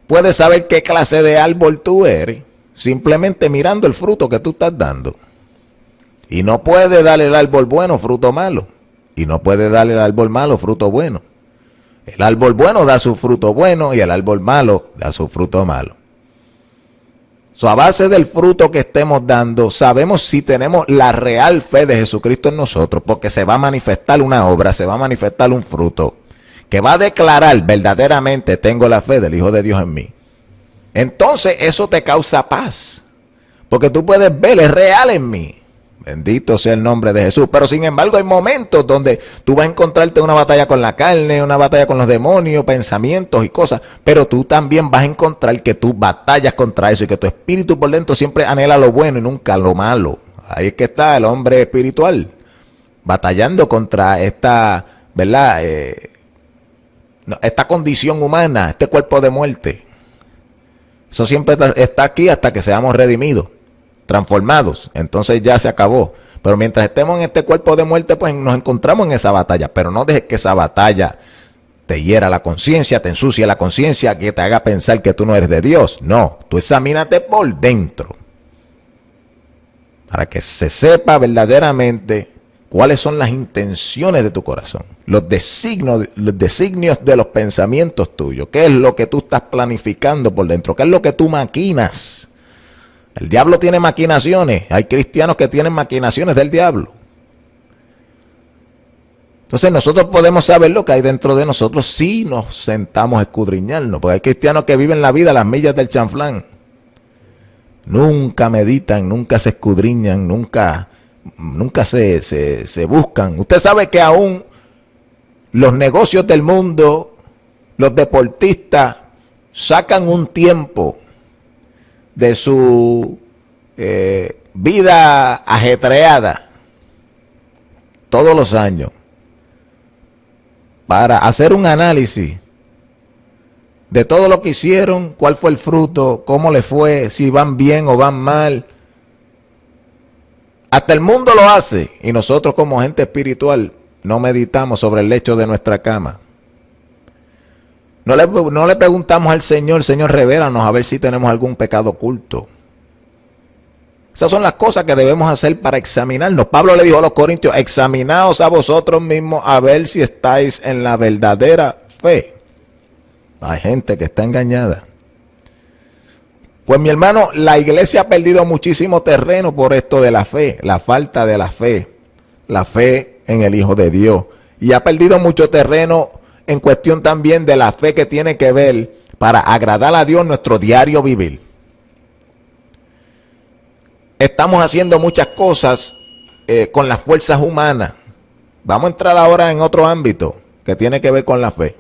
puedes saber qué clase de árbol tú eres, simplemente mirando el fruto que tú estás dando. Y no puedes darle al árbol bueno fruto malo. Y no puedes darle al árbol malo fruto bueno. El árbol bueno da su fruto bueno y el árbol malo da su fruto malo. A base del fruto que estemos dando, sabemos si tenemos la real fe de Jesucristo en nosotros, porque se va a manifestar una obra, se va a manifestar un fruto, que va a declarar verdaderamente tengo la fe del Hijo de Dios en mí. Entonces eso te causa paz, porque tú puedes ver, es real en mí. Bendito sea el nombre de Jesús. Pero sin embargo hay momentos donde tú vas a encontrarte una batalla con la carne, una batalla con los demonios, pensamientos y cosas. Pero tú también vas a encontrar que tú batallas contra eso y que tu espíritu por dentro siempre anhela lo bueno y nunca lo malo. Ahí es que está el hombre espiritual, batallando contra esta, ¿verdad? Esta condición humana, este cuerpo de muerte. Eso siempre está aquí hasta que seamos redimidos, transformados, entonces ya se acabó. Pero mientras estemos en este cuerpo de muerte, pues nos encontramos en esa batalla. Pero no dejes que esa batalla te hiera la conciencia, te ensucie la conciencia, que te haga pensar que tú no eres de Dios. No, tú examínate por dentro, para que se sepa verdaderamente cuáles son las intenciones de tu corazón, los designios de los pensamientos tuyos, qué es lo que tú estás planificando por dentro, qué es lo que tú maquinas. El diablo tiene maquinaciones. Hay cristianos que tienen maquinaciones del diablo. Entonces nosotros podemos saber lo que hay dentro de nosotros si nos sentamos a escudriñarnos. Porque hay cristianos que viven la vida a las millas del chanflán. Nunca meditan, nunca se escudriñan, nunca se buscan. Usted sabe que aún los negocios del mundo, los deportistas, sacan un tiempo de su vida ajetreada todos los años para hacer un análisis de todo lo que hicieron, cuál fue el fruto, cómo les fue, si van bien o van mal. Hasta el mundo lo hace y nosotros como gente espiritual no meditamos sobre el lecho de nuestra cama. No le preguntamos al Señor, Señor, revélanos a ver si tenemos algún pecado oculto. Esas son las cosas que debemos hacer para examinarnos. Pablo le dijo a los corintios, examinaos a vosotros mismos a ver si estáis en la verdadera fe. Hay gente que está engañada. Pues mi hermano, la iglesia ha perdido muchísimo terreno por esto de la fe, la falta de la fe en el Hijo de Dios. Y ha perdido mucho terreno en cuestión también de la fe que tiene que ver para agradar a Dios nuestro diario vivir. Estamos haciendo muchas cosas con las fuerzas humanas. Vamos a entrar ahora en otro ámbito que tiene que ver con la fe.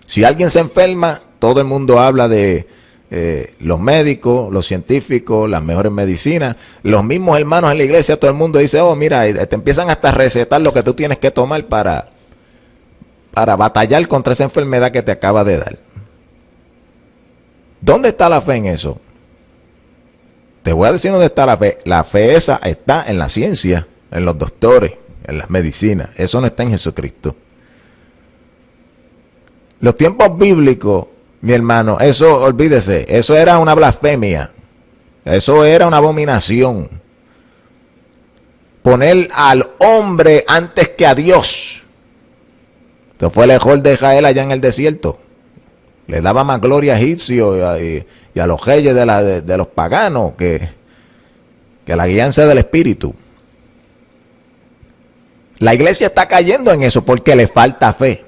Si alguien se enferma, todo el mundo habla de los médicos, los científicos, las mejores medicinas. Los mismos hermanos en la iglesia, todo el mundo dice, oh, mira, te empiezan hasta a recetar lo que tú tienes que tomar para batallar contra esa enfermedad que te acaba de dar. ¿Dónde está la fe en eso? Te voy a decir dónde está la fe. La fe esa está en la ciencia, en los doctores, en las medicinas. Eso no está en Jesucristo. Los tiempos bíblicos, mi hermano, eso, olvídese, eso era una blasfemia. Eso era una abominación. Poner al hombre antes que a Dios. Esto fue el error de Israel allá en el desierto. Le daba más gloria a egipcios y a los reyes de los paganos que la guianza del Espíritu. La iglesia está cayendo en eso porque le falta fe.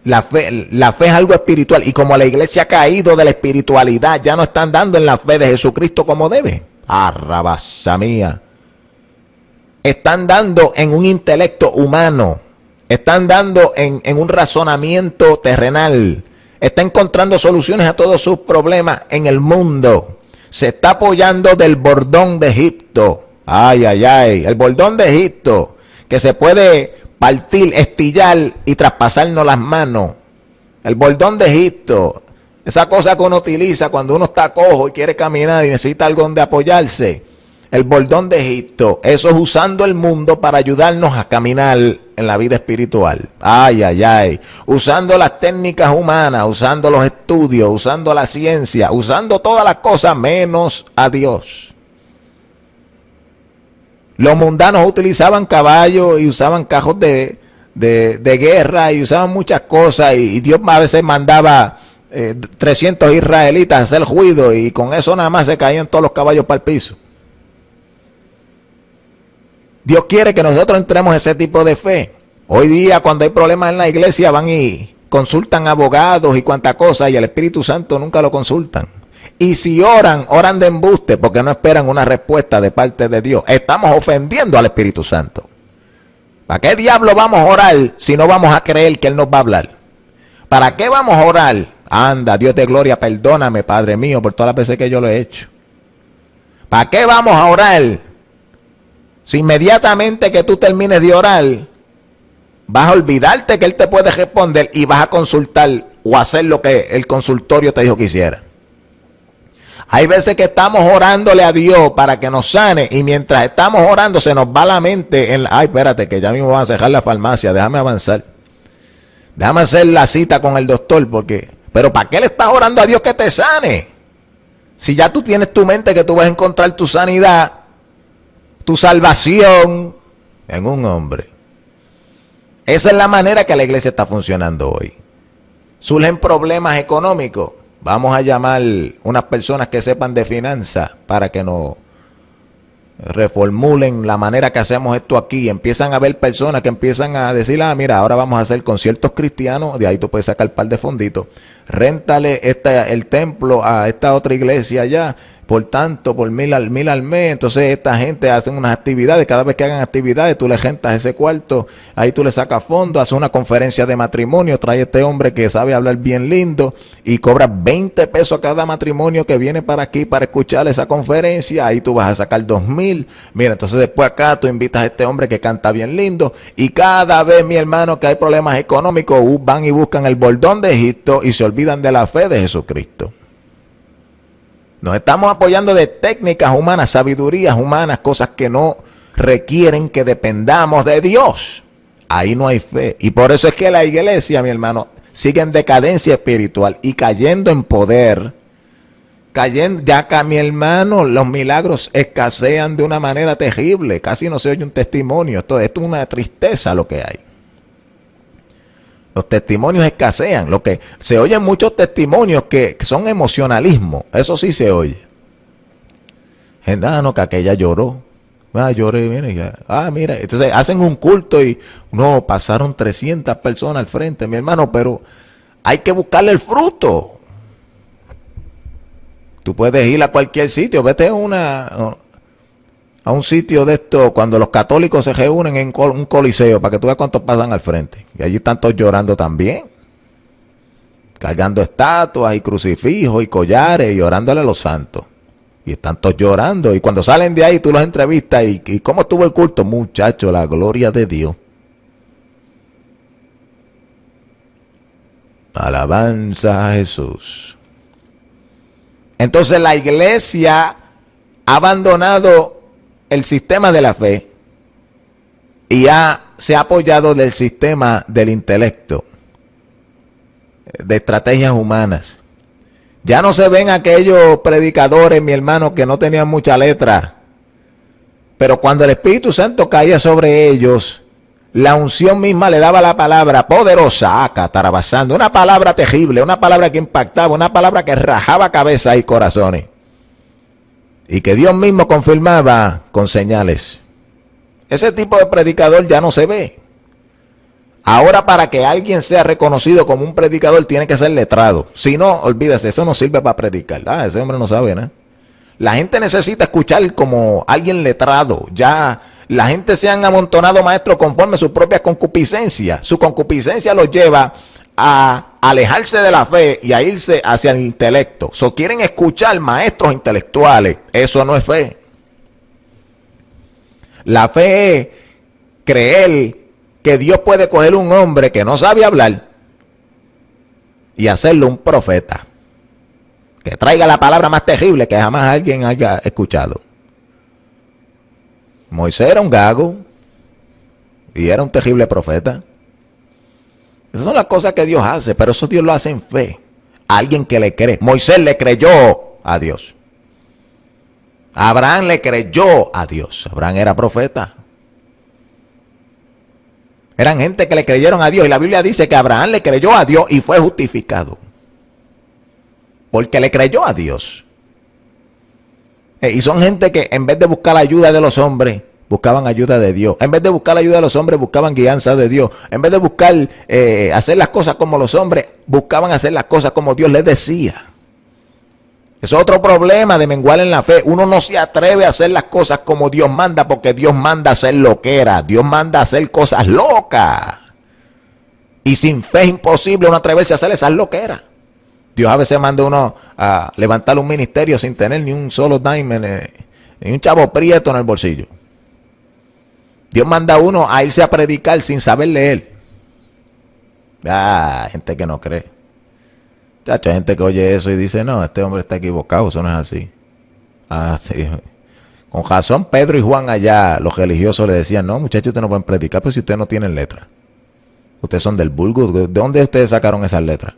La fe es algo espiritual y como la iglesia ha caído de la espiritualidad, ya no están dando en la fe de Jesucristo como debe. Arrabasa mía. Están dando en un intelecto humano. Están dando en un razonamiento terrenal. Está encontrando soluciones a todos sus problemas en el mundo. Se está apoyando del bordón de Egipto. Ay, ay, ay. El bordón de Egipto, que se puede partir, estillar y traspasarnos las manos. El bordón de Egipto, esa cosa que uno utiliza cuando uno está cojo y quiere caminar y necesita algo donde apoyarse. El bordón de Egipto, eso es usando el mundo para ayudarnos a caminar en la vida espiritual. Ay, ay, ay. Usando las técnicas humanas, usando los estudios, usando la ciencia, usando todas las cosas menos a Dios. Los mundanos utilizaban caballos y usaban carros de guerra y usaban muchas cosas y Dios a veces mandaba 300 israelitas a hacer ruido y con eso nada más se caían todos los caballos para el piso. Dios quiere que nosotros entremos en ese tipo de fe. Hoy día cuando hay problemas en la iglesia van y consultan abogados y cuánta cosa y el Espíritu Santo nunca lo consultan. Y si oran, oran de embuste porque no esperan una respuesta de parte de Dios. Estamos ofendiendo al Espíritu Santo. ¿Para qué diablo vamos a orar si no vamos a creer que Él nos va a hablar? ¿Para qué vamos a orar? Anda, Dios de gloria, perdóname, Padre mío, por todas las veces que yo lo he hecho. ¿Para qué vamos a orar? Si inmediatamente que tú termines de orar, vas a olvidarte que Él te puede responder y vas a consultar o hacer lo que el consultorio te dijo que hiciera. Hay veces que estamos orándole a Dios para que nos sane y mientras estamos orando se nos va la mente en ay, espérate, que ya mismo van a cerrar la farmacia, déjame avanzar. Déjame hacer la cita con el doctor pero ¿para qué le estás orando a Dios que te sane? Si ya tú tienes tu mente que tú vas a encontrar tu sanidad, tu salvación en un hombre. Esa es la manera que la iglesia está funcionando hoy. Surgen problemas económicos. Vamos a llamar unas personas que sepan de finanzas para que nos reformulen la manera que hacemos esto aquí. Empiezan a haber personas que empiezan a decir, mira, ahora vamos a hacer conciertos cristianos, de ahí tú puedes sacar un par de fonditos. Réntale el templo a esta otra iglesia allá por tanto, por mil al mes. Entonces esta gente hace unas actividades, cada vez que hagan actividades, tú le rentas ese cuarto, ahí tú le sacas fondos, haces una conferencia de matrimonio, trae este hombre que sabe hablar bien lindo y cobra 20 pesos a cada matrimonio que viene para aquí para escuchar esa conferencia, ahí tú vas a sacar 2,000. Mira, entonces después acá tú invitas a este hombre que canta bien lindo y cada vez, mi hermano, que hay problemas económicos, van y buscan el bordón de Egipto y se olvidan de la fe de Jesucristo. Nos estamos apoyando de técnicas humanas, sabidurías humanas, cosas que no requieren que dependamos de Dios. Ahí no hay fe. Y por eso es que la iglesia, mi hermano, sigue en decadencia espiritual y cayendo en poder. Cayendo, ya acá, mi hermano, los milagros escasean de una manera terrible. Casi no se oye un testimonio. Esto es una tristeza lo que hay. Los testimonios escasean. Lo que se oyen muchos testimonios que son emocionalismo. Eso sí se oye. Gente, no, que aquella lloró. Lloré, mira. Mira. Entonces hacen un culto y no, pasaron 300 personas al frente, mi hermano, pero hay que buscarle el fruto. Tú puedes ir a cualquier sitio. Vete a un sitio de esto, cuando los católicos se reúnen en un coliseo, para que tú veas cuántos pasan al frente. Y allí están todos llorando también. Cargando estatuas y crucifijos y collares y orándole a los santos. Y están todos llorando. Y cuando salen de ahí, tú los entrevistas. ¿Y cómo estuvo el culto? Muchacho, la gloria de Dios. Alabanza a Jesús. Entonces la iglesia ha abandonado el sistema de la fe y se ha apoyado del sistema del intelecto, de estrategias humanas. Ya no se ven aquellos predicadores, mi hermano, que no tenían mucha letra, pero cuando el Espíritu Santo caía sobre ellos, la unción misma le daba la palabra poderosa, tarabasando, una palabra terrible, una palabra que impactaba, una palabra que rajaba cabezas y corazones. Y que Dios mismo confirmaba con señales. Ese tipo de predicador ya no se ve. Ahora, para que alguien sea reconocido como un predicador, tiene que ser letrado. Si no, olvídese, eso no sirve para predicar. Ese hombre no sabe, ¿no? La gente necesita escuchar como alguien letrado. Ya la gente se han amontonado, maestros, conforme sus propias concupiscencias. Su concupiscencia los lleva a alejarse de la fe y a irse hacia el intelecto. Quieren escuchar maestros intelectuales. Eso no es fe. La fe es creer que Dios puede coger un hombre que no sabe hablar y hacerlo un profeta. Que traiga la palabra más terrible que jamás alguien haya escuchado. Moisés era un gago y era un terrible profeta. Esas son las cosas que Dios hace, pero eso Dios lo hace en fe. Alguien que le cree. Moisés le creyó a Dios. Abraham le creyó a Dios. Abraham era profeta. Eran gente que le creyeron a Dios. Y la Biblia dice que Abraham le creyó a Dios y fue justificado. Porque le creyó a Dios. Y son gente que en vez de buscar la ayuda de los hombres, buscaban ayuda de Dios. En vez de buscar la ayuda de los hombres, buscaban guianza de Dios. En vez de buscar hacer las cosas como los hombres, buscaban hacer las cosas como Dios les decía. Eso es otro problema de menguar en la fe. Uno no se atreve a hacer las cosas como Dios manda, porque Dios manda a hacer loquera. Dios manda a hacer cosas locas. Y sin fe es imposible uno atreverse a hacer esas loqueras. Dios a veces manda uno a levantar un ministerio sin tener ni un solo dime, ni un chavo prieto en el bolsillo. Dios manda a uno a irse a predicar sin saber leer. Gente que no cree. Chacho, hay gente que oye eso y dice, no, este hombre está equivocado, eso no es así. Sí. Con razón, Pedro y Juan allá, los religiosos le decían, no, muchachos, ustedes no pueden predicar, pero si ustedes no tienen letra. Ustedes son del vulgo, ¿de dónde ustedes sacaron esas letras?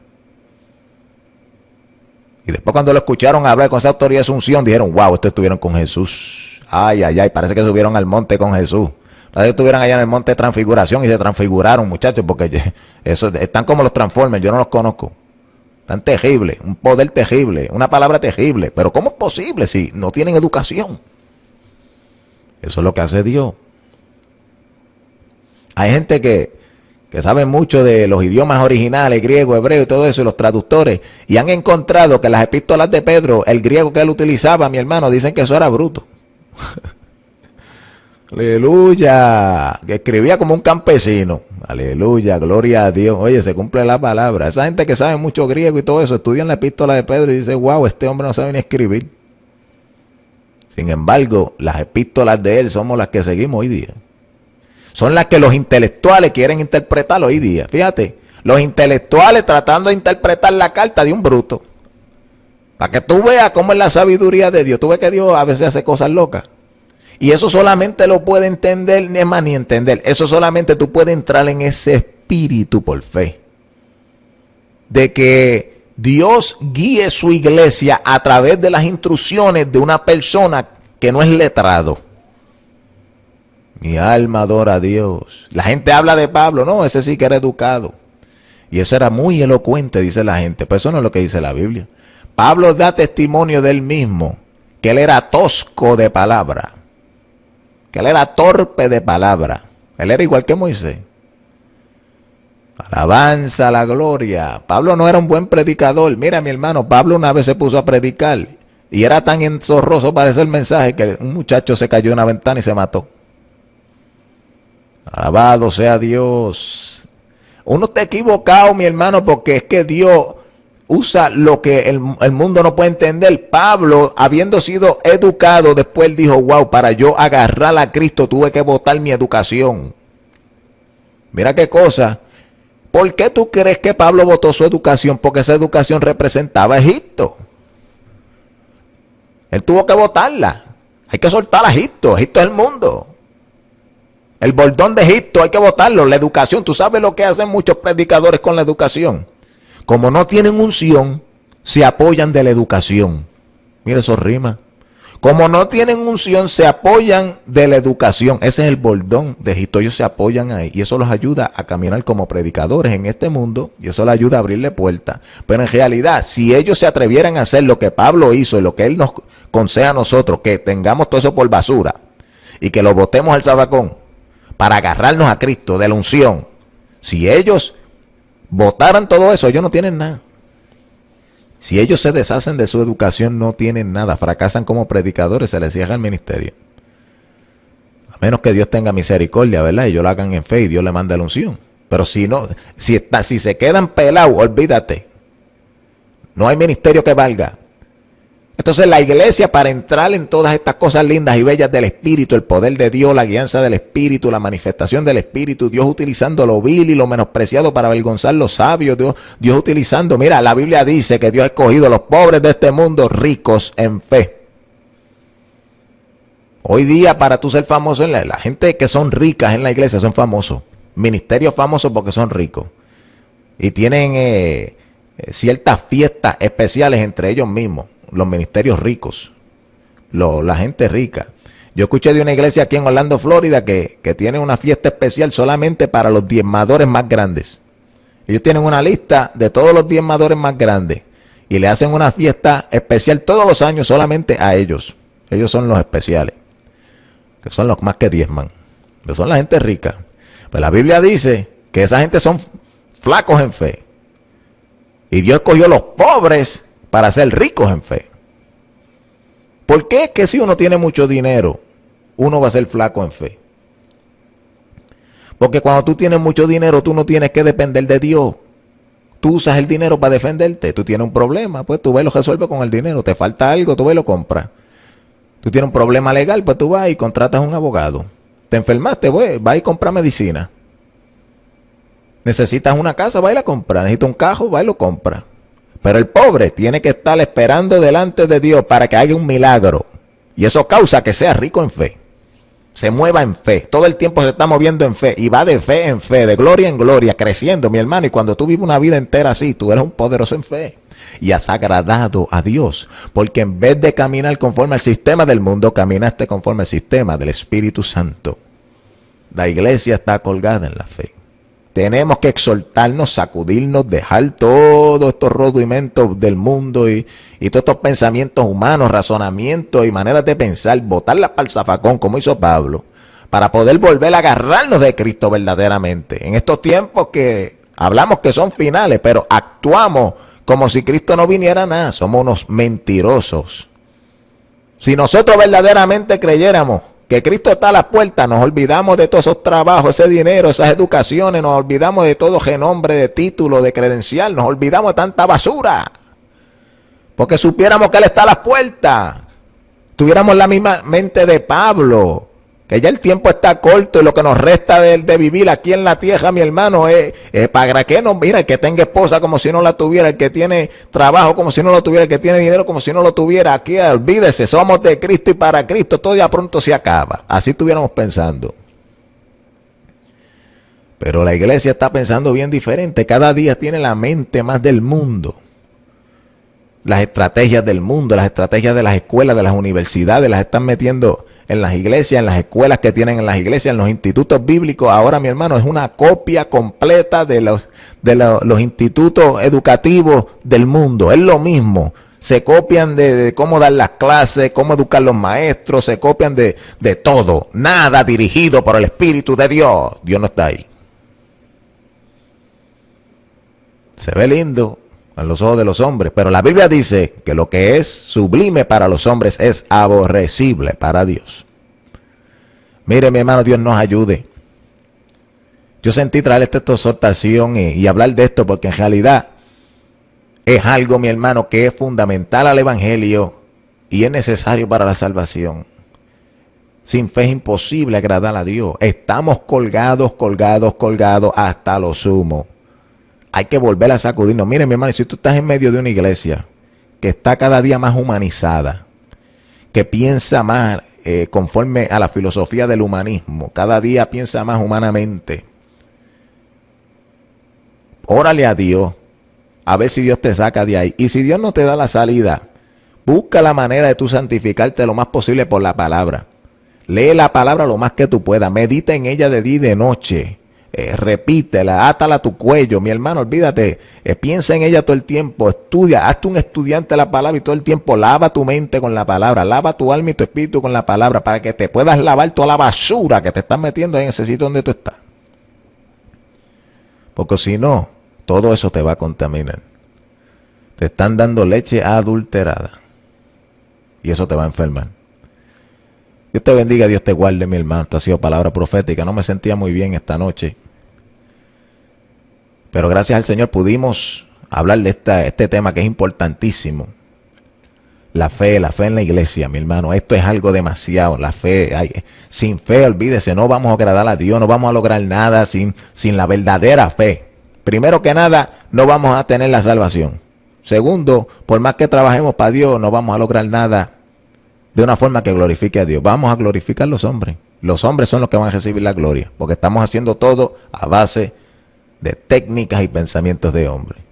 Y después cuando lo escucharon hablar con esa autoridad de unción, dijeron, wow, estos estuvieron con Jesús. Ay, parece que subieron al monte con Jesús. Parece que estuvieran allá en el monte de transfiguración y se transfiguraron, muchachos, porque eso, están como los Transformers, yo no los conozco. Tan terrible, un poder terrible, una palabra terrible. Pero ¿cómo es posible si no tienen educación? Eso es lo que hace Dios. Hay gente que que saben mucho de los idiomas originales, griego, hebreo y todo eso, y los traductores, y han encontrado que las epístolas de Pedro, el griego que él utilizaba, mi hermano, dicen que eso era bruto. Aleluya, que escribía como un campesino. Aleluya, gloria a Dios. Oye, se cumple la palabra. Esa gente que sabe mucho griego y todo eso, estudian la epístola de Pedro y dice, wow, este hombre no sabe ni escribir. Sin embargo, las epístolas de él somos las que seguimos hoy día. Son las que los intelectuales quieren interpretar hoy día. Fíjate, los intelectuales tratando de interpretar la carta de un bruto. Para que tú veas cómo es la sabiduría de Dios. Tú ves que Dios a veces hace cosas locas. Y eso solamente lo puede entender, ni es más ni entender. Eso solamente tú puedes entrar en ese espíritu por fe. De que Dios guíe su iglesia a través de las instrucciones de una persona que no es letrado. Mi alma adora a Dios. La gente habla de Pablo, no, ese sí que era educado. Y eso era muy elocuente, dice la gente. Pero eso no es lo que dice la Biblia. Pablo da testimonio de él mismo, que él era tosco de palabra. Que él era torpe de palabra. Él era igual que Moisés. Alabanza a la gloria. Pablo no era un buen predicador. Mira, mi hermano, Pablo una vez se puso a predicar y era tan enzorroso para ese mensaje que un muchacho se cayó en una ventana y se mató. Alabado sea Dios. Uno está equivocado, mi hermano, porque es que Dios usa lo que el mundo no puede entender. Pablo, habiendo sido educado, después dijo, wow, para yo agarrar a Cristo tuve que botar mi educación. Mira qué cosa. ¿Por qué tú crees que Pablo botó su educación? Porque esa educación representaba a Egipto. Él tuvo que botarla. Hay que soltar a Egipto. Egipto es el mundo. El bordón de Egipto hay que botarlo. La educación. Tú sabes lo que hacen muchos predicadores con la educación. Como no tienen unción, se apoyan de la educación. Mira, eso rima. Como no tienen unción, se apoyan de la educación. Ese es el bordón de Egipto. Ellos se apoyan ahí. Y eso los ayuda a caminar como predicadores en este mundo. Y eso les ayuda a abrirle puertas. Pero en realidad, si ellos se atrevieran a hacer lo que Pablo hizo y lo que él nos conseja a nosotros, que tengamos todo eso por basura y que lo botemos al zafacón para agarrarnos a Cristo de la unción. Si ellos botaran todo eso, ellos no tienen nada. Si ellos se deshacen de su educación, no tienen nada. Fracasan como predicadores, se les cierra el ministerio. A menos que Dios tenga misericordia, ¿verdad? Y ellos lo hagan en fe y Dios le manda la unción. Pero si no, si se quedan pelados, olvídate. No hay ministerio que valga. Entonces la iglesia, para entrar en todas estas cosas lindas y bellas del Espíritu, el poder de Dios, la guianza del Espíritu, la manifestación del Espíritu, Dios utilizando lo vil y lo menospreciado para avergonzar los sabios, Dios utilizando, mira, la Biblia dice que Dios ha escogido a los pobres de este mundo ricos en fe. Hoy día, para tú ser famoso, la gente que son ricas en la iglesia son famosos, ministerios famosos porque son ricos y tienen ciertas fiestas especiales entre ellos mismos. Los ministerios ricos, la gente rica. Yo escuché de una iglesia aquí en Orlando, Florida, que tiene una fiesta especial solamente para los diezmadores más grandes. Ellos tienen una lista de todos los diezmadores más grandes y le hacen una fiesta especial todos los años solamente a ellos. Ellos son los especiales, que son los más que diezman, que son la gente rica. Pues la Biblia dice que esa gente son flacos en fe. Y Dios escogió a los pobres para ser ricos en fe. ¿Por qué es que si uno tiene mucho dinero, uno va a ser flaco en fe? Porque cuando tú tienes mucho dinero, tú no tienes que depender de Dios. Tú usas el dinero para defenderte. Tú tienes un problema, pues tú vas y lo resuelves con el dinero. Te falta algo, tú vas y lo compras. Tú tienes un problema legal, pues tú vas y contratas a un abogado. Te enfermaste, pues vas y compras medicina. Necesitas una casa, vas y la compras. Necesitas un carro, vas y lo compras. Pero el pobre tiene que estar esperando delante de Dios para que haga un milagro. Y eso causa que sea rico en fe. Se mueva en fe. Todo el tiempo se está moviendo en fe. Y va de fe en fe, de gloria en gloria, creciendo, mi hermano. Y cuando tú vives una vida entera así, tú eres un poderoso en fe. Y has agradado a Dios. Porque en vez de caminar conforme al sistema del mundo, caminaste conforme al sistema del Espíritu Santo. La iglesia está colgada en la fe. Tenemos que exhortarnos, sacudirnos, dejar todos estos rudimentos del mundo y todos estos pensamientos humanos, razonamientos y maneras de pensar, botarlas para el zafacón como hizo Pablo, para poder volver a agarrarnos de Cristo verdaderamente. En estos tiempos que hablamos que son finales, pero actuamos como si Cristo no viniera nada. Somos unos mentirosos. Si nosotros verdaderamente creyéramos que Cristo está a la puerta, nos olvidamos de todos esos trabajos, ese dinero, esas educaciones, nos olvidamos de todo renombre, de título, de credencial, nos olvidamos de tanta basura. Porque supiéramos que Él está a la puerta, tuviéramos la misma mente de Pablo, que ya el tiempo está corto y lo que nos resta de vivir aquí en la tierra, mi hermano, es para que no, mira, el que tenga esposa como si no la tuviera, el que tiene trabajo como si no lo tuviera, el que tiene dinero como si no lo tuviera, aquí olvídese, somos de Cristo y para Cristo, todo ya pronto se acaba. Así estuviéramos pensando. Pero la iglesia está pensando bien diferente, cada día tiene la mente más del mundo. Las estrategias del mundo, las estrategias de las escuelas, de las universidades, las están metiendo en las iglesias, en las escuelas que tienen en las iglesias, en los institutos bíblicos. Ahora, mi hermano, es una copia completa de los institutos educativos del mundo. Es lo mismo. Se copian de cómo dar las clases, cómo educar los maestros, se copian de todo. Nada dirigido por el Espíritu de Dios. Dios no está ahí. Se ve lindo a los ojos de los hombres, pero la Biblia dice que lo que es sublime para los hombres es aborrecible para Dios. Mire, mi hermano, Dios nos ayude. Yo sentí traer esta exhortación y hablar de esto porque en realidad es algo, mi hermano, que es fundamental al evangelio y es necesario para la salvación. Sin fe es imposible agradar a Dios. Estamos colgados hasta lo sumo. Hay que volver a sacudirnos. Mire, mi hermano, si tú estás en medio de una iglesia que está cada día más humanizada, que piensa más conforme a la filosofía del humanismo, cada día piensa más humanamente, órale a Dios, a ver si Dios te saca de ahí. Y si Dios no te da la salida, busca la manera de tú santificarte lo más posible por la palabra. Lee la palabra lo más que tú puedas, medita en ella de día y de noche. Repítela, átala a tu cuello, mi hermano, olvídate, piensa en ella todo el tiempo, estudia, hazte un estudiante de la palabra y todo el tiempo lava tu mente con la palabra, lava tu alma y tu espíritu con la palabra para que te puedas lavar toda la basura que te estás metiendo en ese sitio donde tú estás. Porque si no, todo eso te va a contaminar. Te están dando leche adulterada y eso te va a enfermar. Dios te bendiga, Dios te guarde, mi hermano. Esta ha sido palabra profética. No me sentía muy bien esta noche, pero gracias al Señor pudimos hablar de este tema que es importantísimo. La fe en la iglesia, mi hermano. Esto es algo demasiado. La fe, sin fe, olvídese, no vamos a agradar a Dios, no vamos a lograr nada sin la verdadera fe. Primero que nada, no vamos a tener la salvación. Segundo, por más que trabajemos para Dios, no vamos a lograr nada de una forma que glorifique a Dios. Vamos a glorificar a los hombres. Los hombres son los que van a recibir la gloria, porque estamos haciendo todo a base de técnicas y pensamientos de hombres.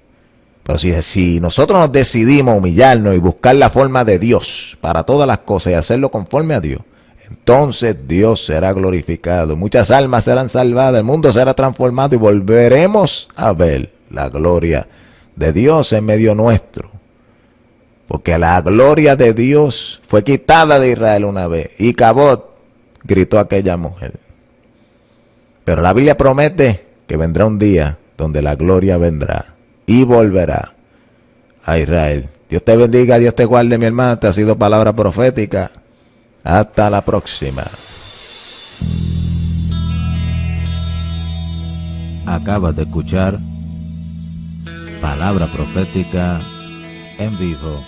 Pero si nosotros nos decidimos humillarnos y buscar la forma de Dios para todas las cosas y hacerlo conforme a Dios, entonces Dios será glorificado. Muchas almas serán salvadas, el mundo será transformado y volveremos a ver la gloria de Dios en medio nuestro. Porque la gloria de Dios fue quitada de Israel una vez. Y Cabot, gritó aquella mujer. Pero la Biblia promete que vendrá un día donde la gloria vendrá y volverá a Israel. Dios te bendiga, Dios te guarde, mi hermano. Esta ha sido palabra profética. Hasta la próxima. Acabas de escuchar palabra profética en vivo.